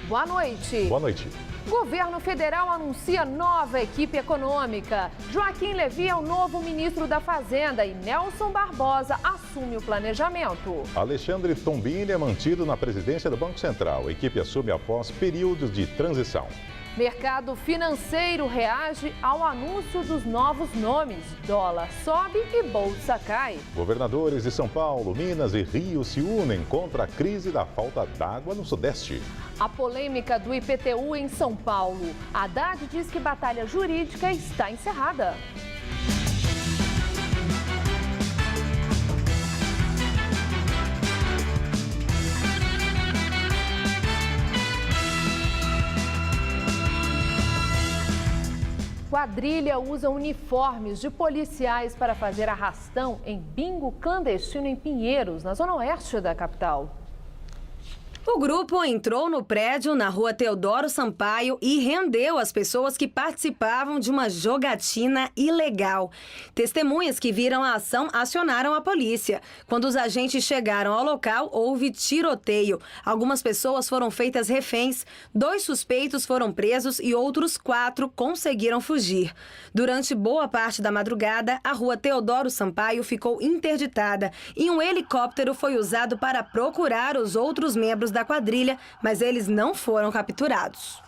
Boa noite. Boa noite. Governo federal anuncia nova equipe econômica. Joaquim Levy é o novo ministro da Fazenda e Nelson Barbosa assume o planejamento. Alexandre Tombini é mantido na presidência do Banco Central. A equipe assume após períodos de transição. Mercado financeiro reage ao anúncio dos novos nomes. Dólar sobe e bolsa cai. Governadores de São Paulo, Minas e Rio se unem contra a crise da falta d'água no Sudeste. A polêmica do IPTU em São Paulo. Haddad diz que batalha jurídica está encerrada. Quadrilha usa uniformes de policiais para fazer arrastão em bingo clandestino em Pinheiros, na zona oeste da capital. O grupo entrou no prédio na rua Teodoro Sampaio e rendeu as pessoas que participavam de uma jogatina ilegal. Testemunhas que viram a ação acionaram a polícia. Quando os agentes chegaram ao local, houve tiroteio. Algumas pessoas foram feitas reféns, 2 suspeitos foram presos e outros 4 conseguiram fugir. Durante boa parte da madrugada, a rua Teodoro Sampaio ficou interditada e um helicóptero foi usado para procurar os outros membros da quadrilha, mas eles não foram capturados.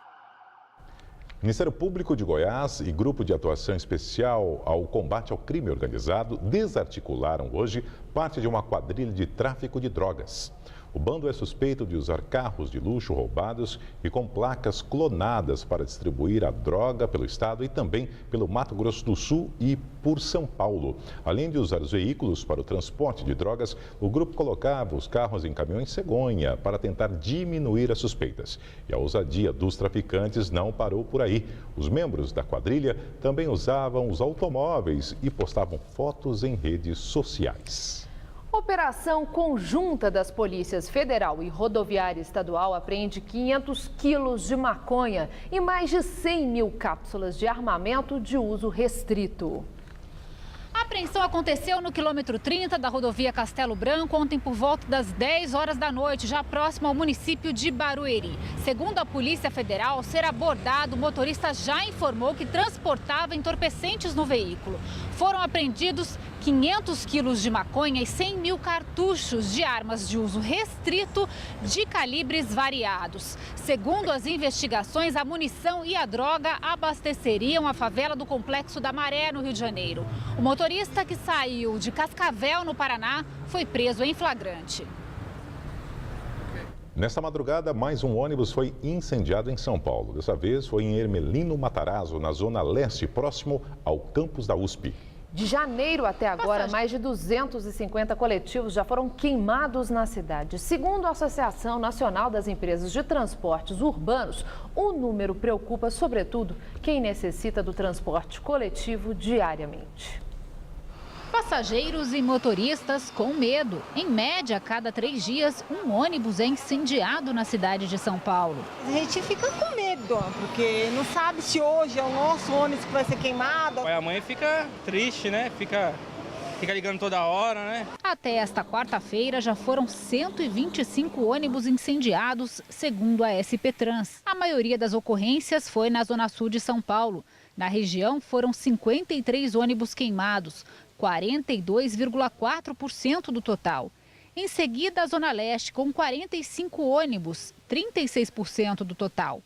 Ministério Público de Goiás e Grupo de Atuação Especial ao Combate ao Crime Organizado desarticularam hoje parte de uma quadrilha de tráfico de drogas. O bando é suspeito de usar carros de luxo roubados e com placas clonadas para distribuir a droga pelo estado e também pelo Mato Grosso do Sul e por São Paulo. Além de usar os veículos para o transporte de drogas, o grupo colocava os carros em caminhões cegonha para tentar diminuir as suspeitas. E a ousadia dos traficantes não parou por aí. Os membros da quadrilha também usavam os automóveis e postavam fotos em redes sociais. Operação conjunta das polícias federal e rodoviária estadual apreende 500 quilos de maconha e mais de 100 mil cápsulas de armamento de uso restrito. A apreensão aconteceu no quilômetro 30 da rodovia Castelo Branco ontem por volta das 10 horas da noite, já próximo ao município de Barueri. Segundo a Polícia Federal, ao ser abordado, o motorista já informou que transportava entorpecentes no veículo. Foram apreendidos 500 quilos de maconha e 100 mil cartuchos de armas de uso restrito de calibres variados. Segundo as investigações, a munição e a droga abasteceriam a favela do Complexo da Maré, no Rio de Janeiro. O motorista que saiu de Cascavel, no Paraná, foi preso em flagrante. Nesta madrugada, mais um ônibus foi incendiado em São Paulo. Dessa vez foi em Hermelino Matarazzo, na zona leste, próximo ao campus da USP. De janeiro até agora, mais de 250 coletivos já foram queimados na cidade. Segundo a Associação Nacional das Empresas de Transportes Urbanos, o número preocupa, sobretudo, quem necessita do transporte coletivo diariamente. Passageiros e motoristas com medo. Em média, a cada 3 dias, um ônibus é incendiado na cidade de São Paulo. A gente fica com medo, porque não sabe se hoje é o nosso ônibus que vai ser queimado. A mãe fica triste, né? Fica ligando toda hora, né? Até esta quarta-feira já foram 125 ônibus incendiados, segundo a SP Trans. A maioria das ocorrências foi na zona sul de São Paulo. Na região foram 53 ônibus queimados, 42,4% do total. Em seguida, a Zona Leste, com 45 ônibus, 36% do total.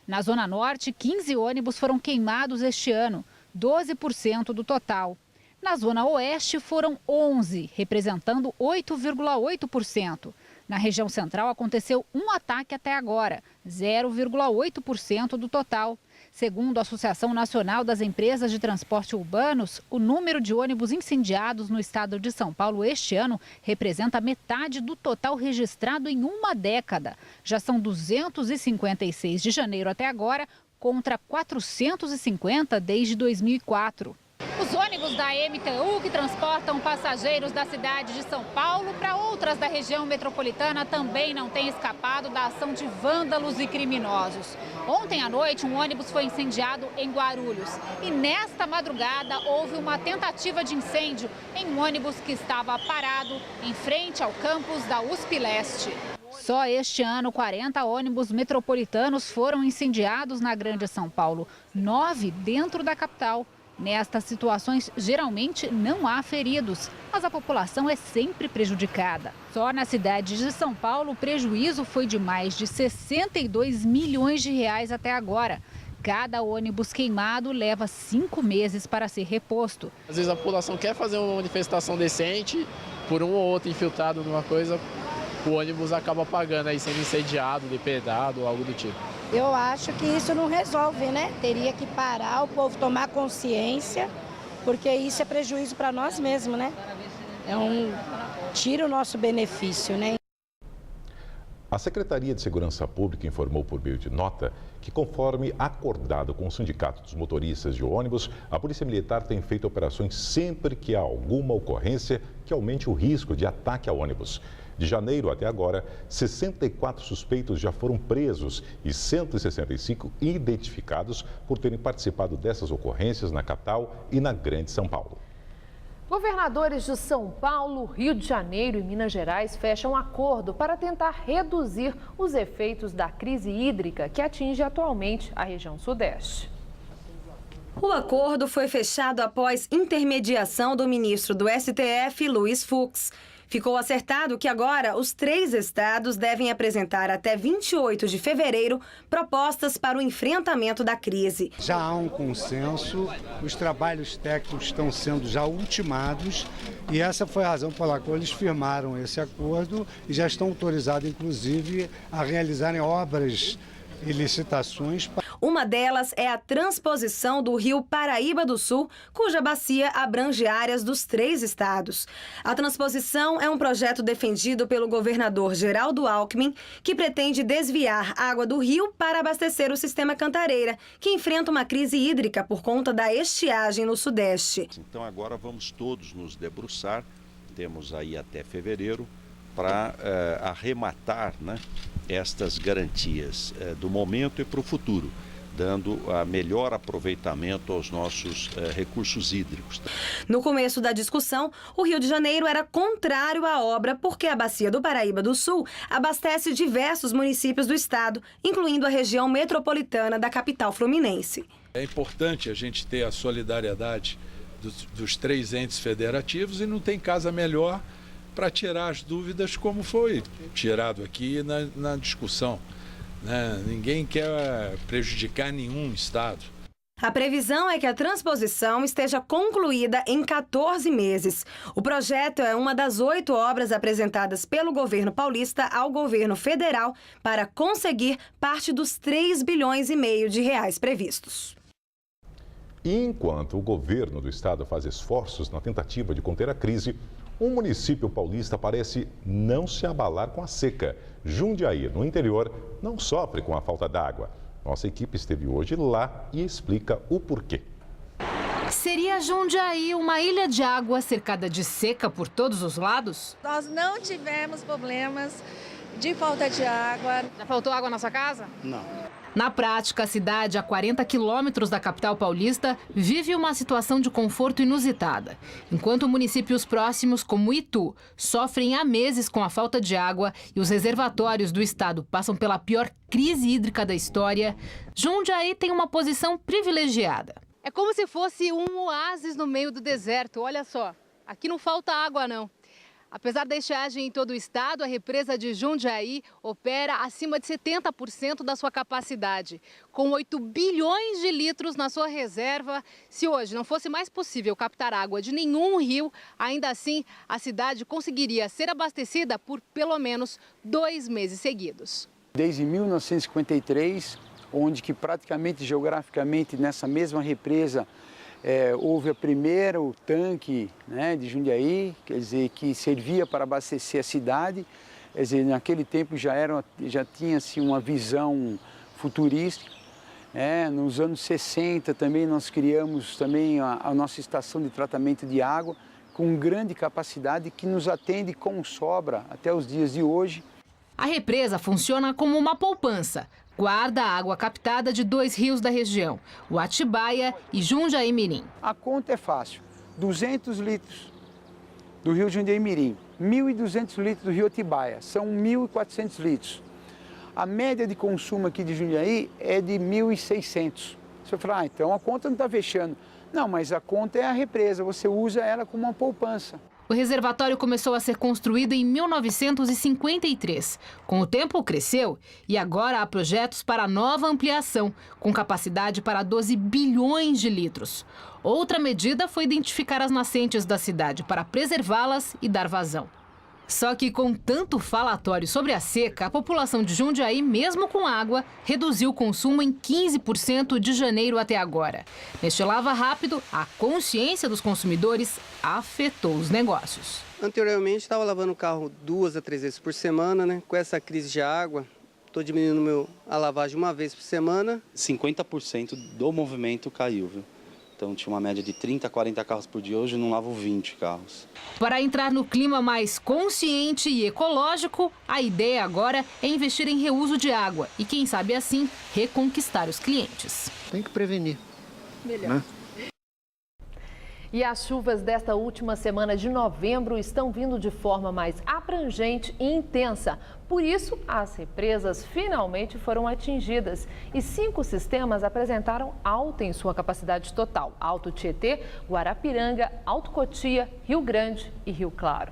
Na Zona Norte, 15 ônibus foram queimados este ano, 12% do total. Na Zona Oeste, foram 11, representando 8,8%. Na região central, aconteceu um ataque até agora, 0,8% do total. Segundo a Associação Nacional das Empresas de Transporte Urbanos, o número de ônibus incendiados no estado de São Paulo este ano representa metade do total registrado em uma década. Já são 256 de janeiro até agora, contra 450 desde 2004. Os ônibus da MTU que transportam passageiros da cidade de São Paulo para outras da região metropolitana também não têm escapado da ação de vândalos e criminosos. Ontem à noite, um ônibus foi incendiado em Guarulhos. E nesta madrugada, houve uma tentativa de incêndio em um ônibus que estava parado em frente ao campus da USP Leste. Só este ano, 40 ônibus metropolitanos foram incendiados na Grande São Paulo, 9 dentro da capital. Nestas situações, geralmente não há feridos, mas a população é sempre prejudicada. Só na cidade de São Paulo, o prejuízo foi de mais de 62 milhões de reais até agora. Cada ônibus queimado leva 5 meses para ser reposto. Às vezes a população quer fazer uma manifestação decente, por um ou outro infiltrado numa coisa, o ônibus acaba pagando aí, sendo incendiado, depredado ou algo do tipo. Eu acho que isso não resolve, né? Teria que parar, o povo tomar consciência, porque isso é prejuízo para nós mesmos, né? Tira o nosso benefício, né? A Secretaria de Segurança Pública informou por meio de nota que, conforme acordado com o Sindicato dos Motoristas de ônibus, a Polícia Militar tem feito operações sempre que há alguma ocorrência que aumente o risco de ataque a ônibus. De janeiro até agora, 64 suspeitos já foram presos e 165 identificados por terem participado dessas ocorrências na capital e na Grande São Paulo. Governadores de São Paulo, Rio de Janeiro e Minas Gerais fecham um acordo para tentar reduzir os efeitos da crise hídrica que atinge atualmente a região sudeste. O acordo foi fechado após intermediação do ministro do STF, Luiz Fux. Ficou acertado que agora os 3 estados devem apresentar até 28 de fevereiro propostas para o enfrentamento da crise. Já há um consenso, os trabalhos técnicos estão sendo já ultimados e essa foi a razão pela qual eles firmaram esse acordo e já estão autorizados, inclusive, a realizarem obras e licitações. Uma delas é a transposição do rio Paraíba do Sul, cuja bacia abrange áreas dos 3 estados. A transposição é um projeto defendido pelo governador Geraldo Alckmin, que pretende desviar água do rio para abastecer o sistema Cantareira, que enfrenta uma crise hídrica por conta da estiagem no sudeste. Então agora vamos todos nos debruçar, temos aí até fevereiro, para arrematar, né, estas garantias do momento e para o futuro, dando a melhor aproveitamento aos nossos recursos hídricos. No começo da discussão, o Rio de Janeiro era contrário à obra porque a bacia do Paraíba do Sul abastece diversos municípios do estado, incluindo a região metropolitana da capital fluminense. É importante a gente ter a solidariedade dos 3 entes federativos e não tem casa melhor para tirar as dúvidas como foi tirado aqui na discussão. Ninguém quer prejudicar nenhum estado. A previsão é que a transposição esteja concluída em 14 meses. O projeto é uma das 8 obras apresentadas pelo governo paulista ao governo federal para conseguir parte dos 3,5 bilhões de reais previstos. Enquanto o governo do estado faz esforços na tentativa de conter a crise, o município paulista parece não se abalar com a seca. Jundiaí, no interior, não sofre com a falta d'água. Nossa equipe esteve hoje lá e explica o porquê. Seria Jundiaí uma ilha de água cercada de seca por todos os lados? Nós não tivemos problemas de falta de água. Já faltou água na sua casa? Não. Na prática, a cidade, a 40 quilômetros da capital paulista, vive uma situação de conforto inusitada. Enquanto municípios próximos, como Itu, sofrem há meses com a falta de água e os reservatórios do estado passam pela pior crise hídrica da história, Jundiaí tem uma posição privilegiada. É como se fosse um oásis no meio do deserto. Olha só, aqui não falta água, não. Apesar da estiagem em todo o estado, a represa de Jundiaí opera acima de 70% da sua capacidade. Com 8 bilhões de litros na sua reserva, se hoje não fosse mais possível captar água de nenhum rio, ainda assim a cidade conseguiria ser abastecida por pelo menos 2 meses seguidos. Desde 1953, onde que praticamente geograficamente nessa mesma represa houve o primeiro tanque, né, de Jundiaí, quer dizer, que servia para abastecer a cidade. Quer dizer, naquele tempo já tinha-se uma visão futurística. Nos anos 60 também nós criamos também a nossa estação de tratamento de água com grande capacidade que nos atende com sobra até os dias de hoje. A represa funciona como uma poupança. Guarda a água captada de 2 rios da região, o Atibaia e Jundiaí Mirim. A conta é fácil, 200 litros do rio Jundiaí Mirim, 1.200 litros do Rio Atibaia, são 1.400 litros. A média de consumo aqui de Jundiaí é de 1.600. Você fala, então a conta não está fechando. Não, mas a conta é a represa, você usa ela como uma poupança. O reservatório começou a ser construído em 1953. Com o tempo, cresceu e agora há projetos para nova ampliação, com capacidade para 12 bilhões de litros. Outra medida foi identificar as nascentes da cidade para preservá-las e dar vazão. Só que com tanto falatório sobre a seca, a população de Jundiaí, mesmo com água, reduziu o consumo em 15% de janeiro até agora. Neste Lava Rápido, a consciência dos consumidores afetou os negócios. Anteriormente, estava lavando o carro 2 a 3 vezes por semana, né? Com essa crise de água, estou diminuindo a lavagem 1 vez por semana. 50% do movimento caiu, viu? Então tinha uma média de 30 a 40 carros por dia, hoje não lavo 20 carros. Para entrar no clima mais consciente e ecológico, a ideia agora é investir em reuso de água e, quem sabe assim, reconquistar os clientes. Tem que prevenir. Melhor. Né? E as chuvas desta última semana de novembro estão vindo de forma mais abrangente e intensa. Por isso, as represas finalmente foram atingidas e 5 sistemas apresentaram alta em sua capacidade total: Alto Tietê, Guarapiranga, Alto Cotia, Rio Grande e Rio Claro.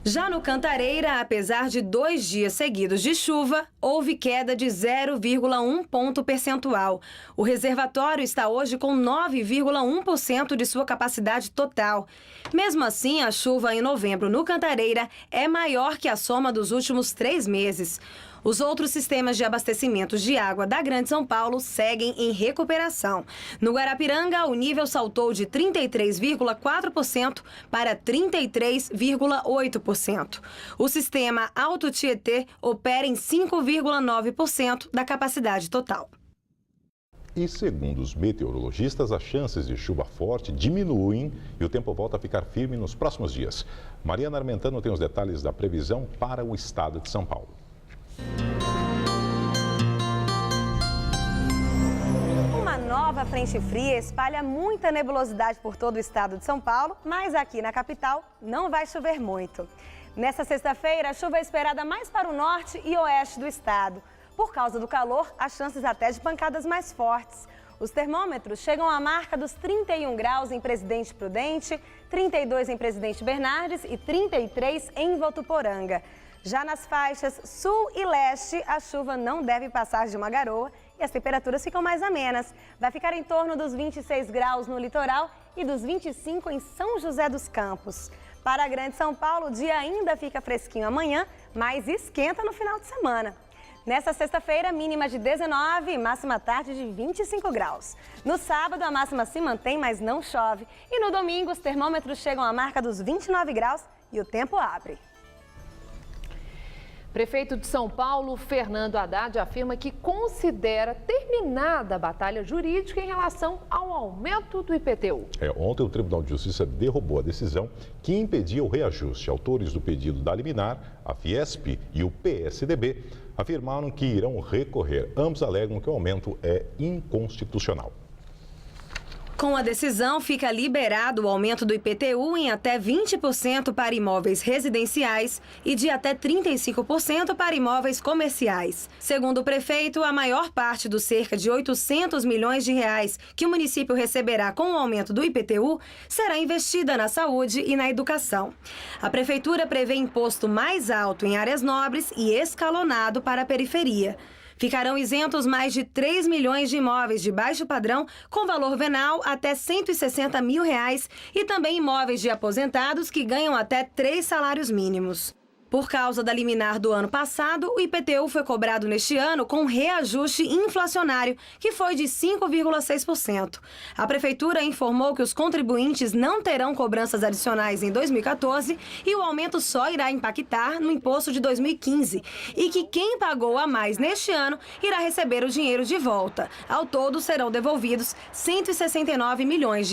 Já no Cantareira, apesar de 2 dias seguidos de chuva, houve queda de 0,1 ponto percentual. O reservatório está hoje com 9,1% de sua capacidade total. Mesmo assim, a chuva em novembro no Cantareira é maior que a soma dos últimos 3 meses. Os outros sistemas de abastecimento de água da Grande São Paulo seguem em recuperação. No Guarapiranga, o nível saltou de 33,4% para 33,8%. O sistema Alto Tietê opera em 5,9% da capacidade total. E segundo os meteorologistas, as chances de chuva forte diminuem e o tempo volta a ficar firme nos próximos dias. Mariana Armentano tem os detalhes da previsão para o estado de São Paulo. Uma nova frente fria espalha muita nebulosidade por todo o estado de São Paulo, mas aqui na capital não vai chover muito. Nesta sexta-feira, a chuva é esperada mais para o norte e oeste do estado. Por causa do calor, há chances até de pancadas mais fortes. Os termômetros chegam à marca dos 31 graus em Presidente Prudente, 32 em Presidente Bernardes e 33 em Votuporanga. Já nas faixas sul e leste, a chuva não deve passar de uma garoa e as temperaturas ficam mais amenas. Vai ficar em torno dos 26 graus no litoral e dos 25 em São José dos Campos. Para a Grande São Paulo, o dia ainda fica fresquinho amanhã, mas esquenta no final de semana. Nesta sexta-feira, mínima de 19 e máxima à tarde de 25 graus. No sábado, a máxima se mantém, mas não chove. E no domingo, os termômetros chegam à marca dos 29 graus e o tempo abre. Prefeito de São Paulo, Fernando Haddad, afirma que considera terminada a batalha jurídica em relação ao aumento do IPTU. Ontem o Tribunal de Justiça derrubou a decisão que impedia o reajuste. Autores do pedido da liminar, a Fiesp e o PSDB, afirmaram que irão recorrer. Ambos alegam que o aumento é inconstitucional. Com a decisão, fica liberado o aumento do IPTU em até 20% para imóveis residenciais e de até 35% para imóveis comerciais. Segundo o prefeito, a maior parte dos cerca de 800 milhões de reais que o município receberá com o aumento do IPTU será investida na saúde e na educação. A prefeitura prevê imposto mais alto em áreas nobres e escalonado para a periferia. Ficarão isentos mais de 3 milhões de imóveis de baixo padrão com valor venal até R$160 mil e também imóveis de aposentados que ganham até 3 salários mínimos. Por causa da liminar do ano passado, o IPTU foi cobrado neste ano com reajuste inflacionário, que foi de 5,6%. A Prefeitura informou que os contribuintes não terão cobranças adicionais em 2014 e o aumento só irá impactar no imposto de 2015 e que quem pagou a mais neste ano irá receber o dinheiro de volta. Ao todo, serão devolvidos R$169 milhões.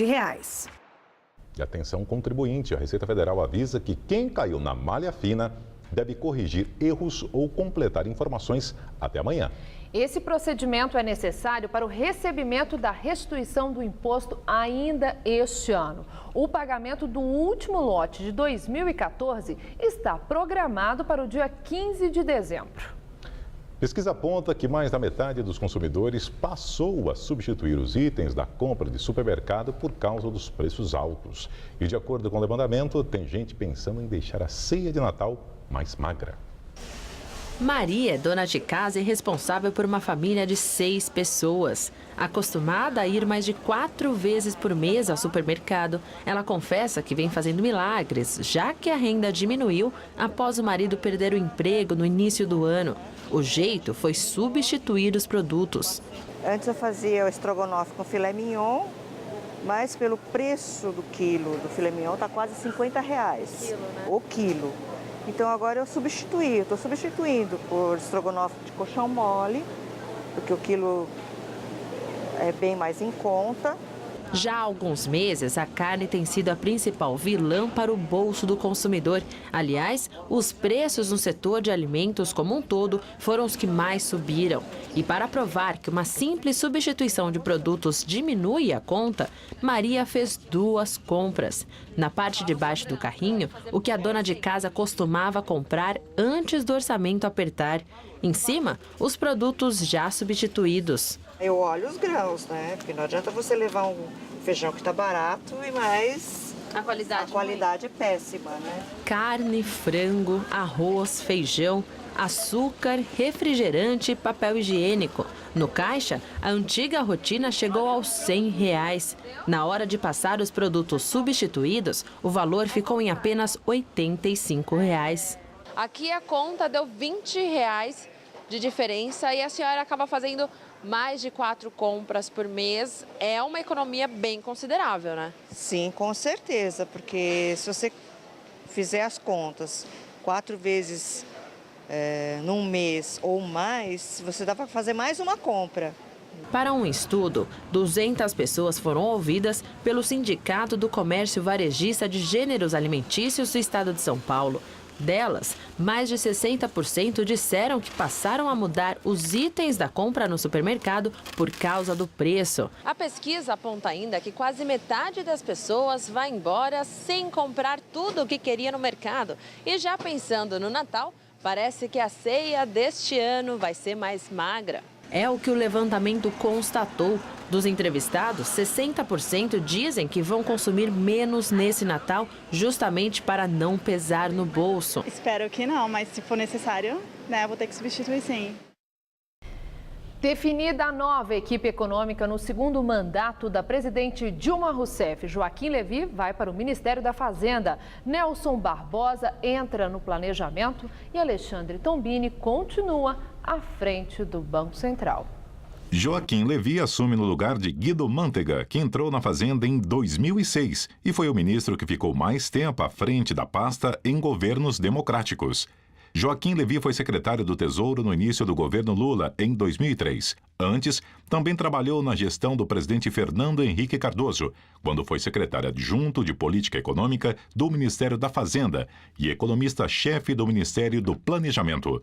E atenção contribuinte, a Receita Federal avisa que quem caiu na malha fina deve corrigir erros ou completar informações até amanhã. Esse procedimento é necessário para o recebimento da restituição do imposto ainda este ano. O pagamento do último lote de 2014 está programado para o dia 15 de dezembro. Pesquisa aponta que mais da metade dos consumidores passou a substituir os itens da compra de supermercado por causa dos preços altos. E de acordo com o levantamento, tem gente pensando em deixar a ceia de Natal mais magra. Maria é dona de casa e responsável por uma família de 6 pessoas. Acostumada a ir mais de 4 vezes por mês ao supermercado, ela confessa que vem fazendo milagres, já que a renda diminuiu após o marido perder o emprego no início do ano. O jeito foi substituir os produtos. Antes eu fazia o estrogonofe com filé mignon, mas pelo preço do quilo do filé mignon está quase R$50. O quilo. Então agora eu estou substituindo por estrogonofe de colchão mole, porque o quilo é bem mais em conta. Já há alguns meses, a carne tem sido a principal vilã para o bolso do consumidor. Aliás, os preços no setor de alimentos como um todo foram os que mais subiram. E para provar que uma simples substituição de produtos diminui a conta, Maria fez 2 compras. Na parte de baixo do carrinho, o que a dona de casa costumava comprar antes do orçamento apertar. Em cima, os produtos já substituídos. Eu olho os grãos, né? Porque não adianta você levar um feijão que está barato e mais a qualidade é péssima, né? Carne, frango, arroz, feijão, açúcar, refrigerante e papel higiênico. No caixa, a antiga rotina chegou aos R$100. Na hora de passar os produtos substituídos, o valor ficou em apenas R$85. Aqui a conta deu R$20 de diferença e a senhora acaba fazendo mais de 4 compras por mês. É uma economia bem considerável, né? Sim, com certeza, porque se você fizer as contas 4 vezes num mês ou mais, você dá para fazer mais uma compra. Para um estudo, 200 pessoas foram ouvidas pelo Sindicato do Comércio Varejista de Gêneros Alimentícios do Estado de São Paulo. Delas, mais de 60% disseram que passaram a mudar os itens da compra no supermercado por causa do preço. A pesquisa aponta ainda que quase metade das pessoas vai embora sem comprar tudo o que queria no mercado. E já pensando no Natal, parece que a ceia deste ano vai ser mais magra. É o que o levantamento constatou. Dos entrevistados, 60% dizem que vão consumir menos nesse Natal, justamente para não pesar no bolso. Espero que não, mas se for necessário, né, vou ter que substituir sim. Definida a nova equipe econômica no segundo mandato da presidente Dilma Rousseff, Joaquim Levy vai para o Ministério da Fazenda. Nelson Barbosa entra no planejamento e Alexandre Tombini continua à frente do Banco Central. Joaquim Levy assume no lugar de Guido Mantega, que entrou na Fazenda em 2006 e foi o ministro que ficou mais tempo à frente da pasta em governos democráticos. Joaquim Levy foi secretário do Tesouro no início do governo Lula, em 2003. Antes, também trabalhou na gestão do presidente Fernando Henrique Cardoso, quando foi secretário adjunto de Política Econômica do Ministério da Fazenda e economista-chefe do Ministério do Planejamento.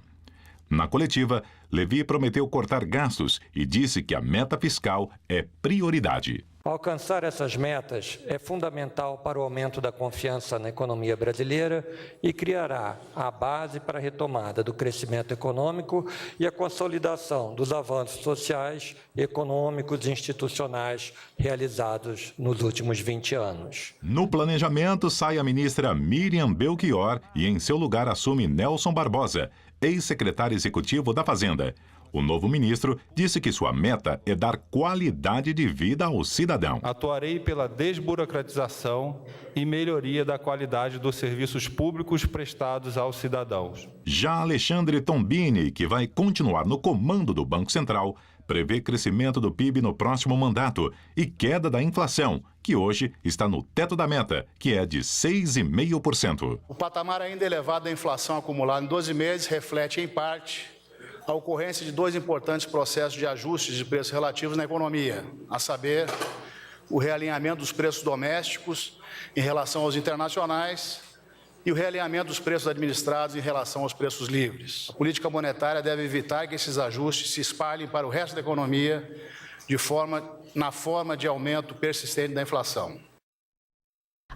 Na coletiva, Levy prometeu cortar gastos e disse que a meta fiscal é prioridade. Alcançar essas metas é fundamental para o aumento da confiança na economia brasileira e criará a base para a retomada do crescimento econômico e a consolidação dos avanços sociais, econômicos e institucionais realizados nos últimos 20 anos. No planejamento, sai a ministra Miriam Belchior e em seu lugar assume Nelson Barbosa, ex-secretário executivo da Fazenda. O novo ministro disse que sua meta é dar qualidade de vida ao cidadão. Atuarei pela desburocratização e melhoria da qualidade dos serviços públicos prestados aos cidadãos. Já Alexandre Tombini, que vai continuar no comando do Banco Central, prevê crescimento do PIB no próximo mandato e queda da inflação, que hoje está no teto da meta, que é de 6,5%. O patamar ainda elevado da inflação acumulada em 12 meses reflete, em parte, a ocorrência de 2 importantes processos de ajustes de preços relativos na economia, a saber, o realinhamento dos preços domésticos em relação aos internacionais e o realinhamento dos preços administrados em relação aos preços livres. A política monetária deve evitar que esses ajustes se espalhem para o resto da economia na forma de aumento persistente da inflação.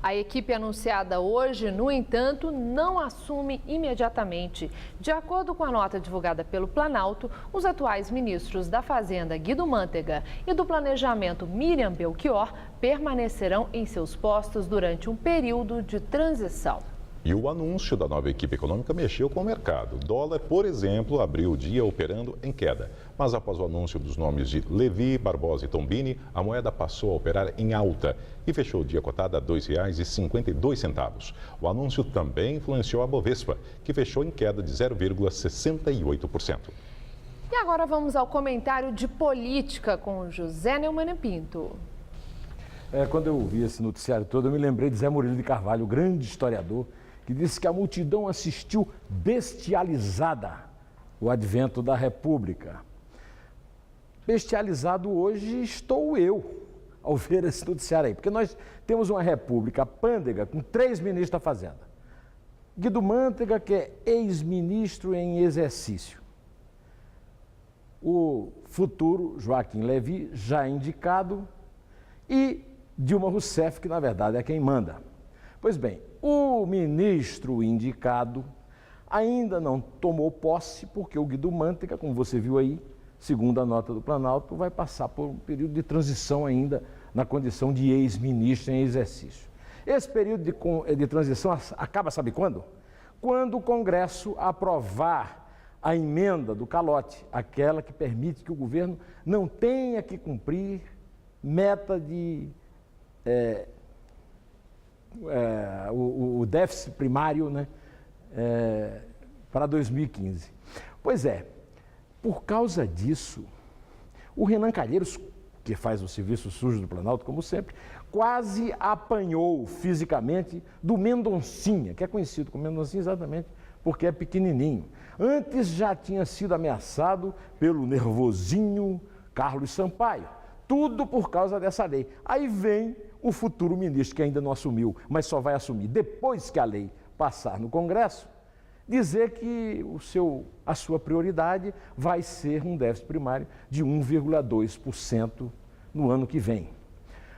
A equipe anunciada hoje, no entanto, não assume imediatamente. De acordo com a nota divulgada pelo Planalto, os atuais ministros da Fazenda, Guido Mantega, e do Planejamento, Miriam Belchior, permanecerão em seus postos durante um período de transição. E o anúncio da nova equipe econômica mexeu com o mercado. O dólar, por exemplo, abriu o dia operando em queda. Mas após o anúncio dos nomes de Levi, Barbosa e Tombini, a moeda passou a operar em alta e fechou o dia cotada a R$ 2,52. O anúncio também influenciou a Bovespa, que fechou em queda de 0,68%. E agora vamos ao comentário de política com José Neumann Pinto. Quando eu vi esse noticiário todo, eu me lembrei de Zé Murilo de Carvalho, grande historiador, que disse que a multidão assistiu bestializada o advento da República. Bestializado hoje estou eu, ao ver esse noticiário aí, porque nós temos uma república pândega com 3 ministros da Fazenda. Guido Mantega, que é ex-ministro em exercício. O futuro Joaquim Levy, já indicado, e Dilma Rousseff, que na verdade é quem manda. Pois bem, o ministro indicado ainda não tomou posse, porque o Guido Mantega, como você viu aí, segundo a nota do Planalto, vai passar por um período de transição ainda na condição de ex-ministro em exercício. Esse período de transição acaba, sabe quando? Quando o Congresso aprovar a emenda do calote, aquela que permite que o governo não tenha que cumprir meta de o déficit primário, né, para 2015. Pois é, por causa disso, o Renan Calheiros, que faz o serviço sujo do Planalto, como sempre, quase apanhou fisicamente do Mendoncinha, que é conhecido como Mendoncinha exatamente porque é pequenininho. Antes já tinha sido ameaçado pelo nervosinho Carlos Sampaio. Tudo por causa dessa lei. Aí vem o futuro ministro, que ainda não assumiu, mas só vai assumir depois que a lei passar no Congresso, dizer que a sua prioridade vai ser um déficit primário de 1,2% no ano que vem.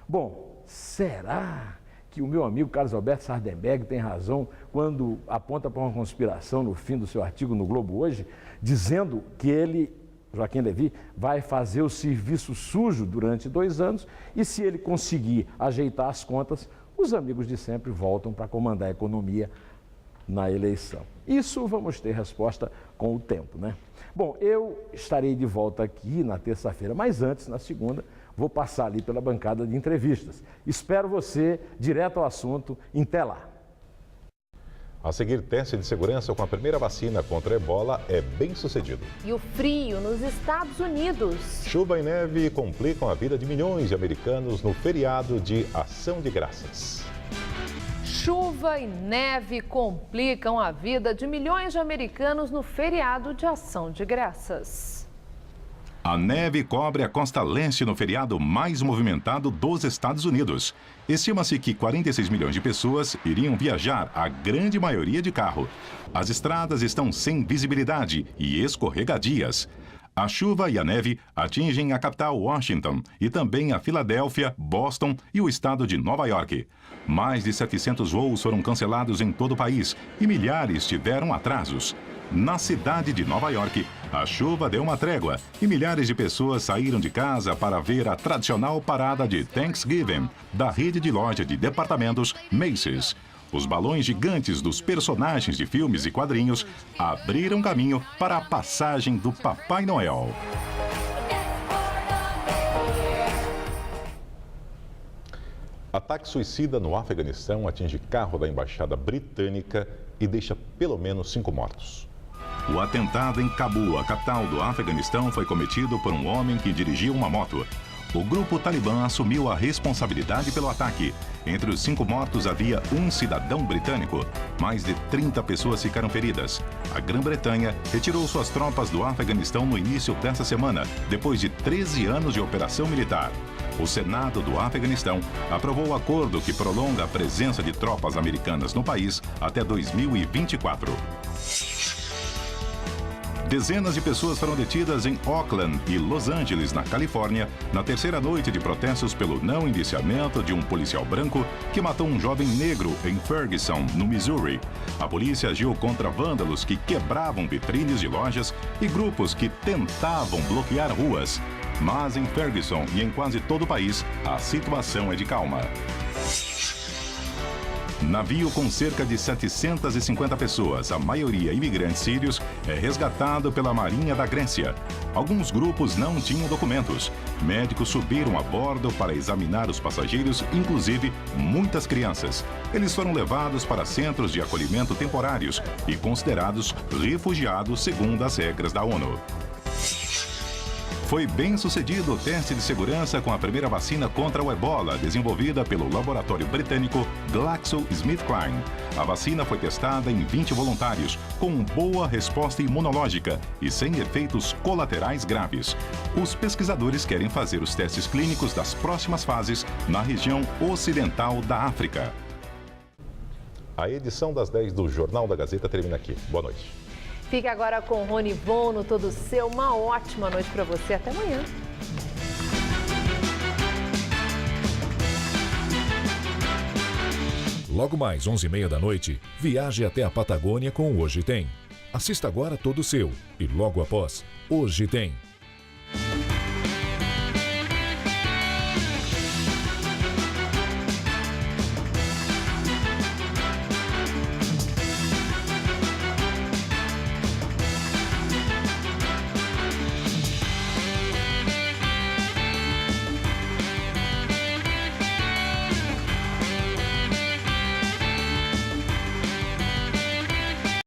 Bom, será que o meu amigo Carlos Alberto Sardenberg tem razão quando aponta para uma conspiração no fim do seu artigo no Globo hoje, dizendo que ele, Joaquim Levy, vai fazer o serviço sujo durante 2 anos e, se ele conseguir ajeitar as contas, os amigos de sempre voltam para comandar a economia na eleição? Isso vamos ter resposta com o tempo, né? Bom, eu estarei de volta aqui na terça-feira, mas antes, na segunda, vou passar ali pela bancada de entrevistas. Espero você direto ao assunto. Até lá. A seguir, teste de segurança com a primeira vacina contra a ebola é bem sucedido. E o frio nos Estados Unidos. Chuva e neve complicam a vida de milhões de americanos no feriado de Ação de Graças. Chuva e neve complicam a vida de milhões de americanos no feriado de Ação de Graças. A neve cobre a costa leste no feriado mais movimentado dos Estados Unidos. Estima-se que 46 milhões de pessoas iriam viajar, a grande maioria de carro. As estradas estão sem visibilidade e escorregadias. A chuva e a neve atingem a capital Washington e também a Filadélfia, Boston e o estado de Nova York. Mais de 700 voos foram cancelados em todo o país e milhares tiveram atrasos. Na cidade de Nova York, a chuva deu uma trégua e milhares de pessoas saíram de casa para ver a tradicional parada de Thanksgiving da rede de loja de departamentos Macy's. Os balões gigantes dos personagens de filmes e quadrinhos abriram caminho para a passagem do Papai Noel. Ataque suicida no Afeganistão atinge carro da embaixada britânica e deixa pelo menos 5 mortos. O atentado em Cabul, a capital do Afeganistão, foi cometido por um homem que dirigia uma moto. O grupo Talibã assumiu a responsabilidade pelo ataque. Entre os 5 mortos havia um cidadão britânico. Mais de 30 pessoas ficaram feridas. A Grã-Bretanha retirou suas tropas do Afeganistão no início desta semana, depois de 13 anos de operação militar. O Senado do Afeganistão aprovou o acordo que prolonga a presença de tropas americanas no país até 2024. Dezenas de pessoas foram detidas em Oakland e Los Angeles, na Califórnia, na terceira noite de protestos pelo não indiciamento de um policial branco que matou um jovem negro em Ferguson, no Missouri. A polícia agiu contra vândalos que quebravam vitrines de lojas e grupos que tentavam bloquear ruas. Mas em Ferguson e em quase todo o país, a situação é de calma. Navio com cerca de 750 pessoas, a maioria imigrantes sírios, é resgatado pela Marinha da Grécia. Alguns grupos não tinham documentos. Médicos subiram a bordo para examinar os passageiros, inclusive muitas crianças. Eles foram levados para centros de acolhimento temporários e considerados refugiados segundo as regras da ONU. Foi bem sucedido o teste de segurança com a primeira vacina contra o ebola, desenvolvida pelo laboratório britânico GlaxoSmithKline. A vacina foi testada em 20 voluntários, com boa resposta imunológica e sem efeitos colaterais graves. Os pesquisadores querem fazer os testes clínicos das próximas fases na região ocidental da África. A edição das 10 do Jornal da Gazeta termina aqui. Boa noite. Fique agora com Rony Von no Todo Seu. Uma ótima noite para você. Até amanhã. Logo mais 11h30 da noite, viaje até a Patagônia com o Hoje Tem. Assista agora Todo Seu e logo após, Hoje Tem.